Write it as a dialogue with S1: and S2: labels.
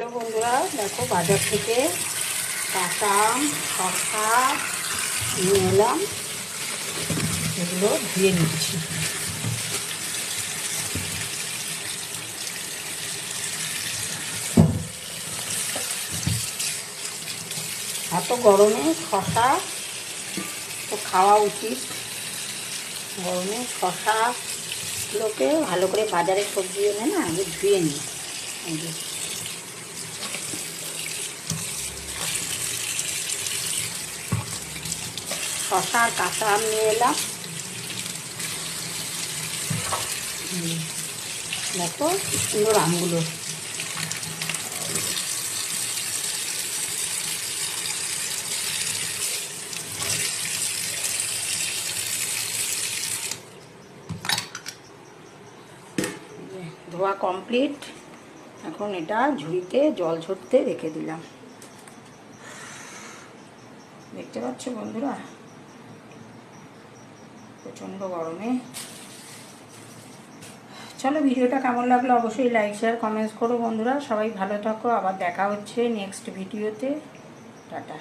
S1: চলো বন্ধুরা, দেখো বাজার থেকে কাঁচা আম, শসা নিয়ে এলাম, এগুলো ধুয়ে নিচ্ছি। এত গরমে শসা তো খাওয়া উচিত। গরমে শসাগুলোকে ভালো করে বাজারে সবজি এনে না আগে ধুয়ে নিই। শসা আর কাঁচা আম নিয়ে এলাম। দেখো সুন্দর আমগুলো। ধোয়া কমপ্লিট। এখন এটা ঝুড়িতে জল ঝরতে রেখে দিলাম। দেখতে পাচ্ছ বন্ধুরা, প্রচণ্ড গরমে। চলো, ভিডিওটা কেমন লাগলো অবশ্যই লাইক শেয়ার কমেন্টস করো বন্ধুরা। সবাই ভালো থাকো, আবার দেখা হচ্ছে নেক্সট ভিডিওতে। টাটা।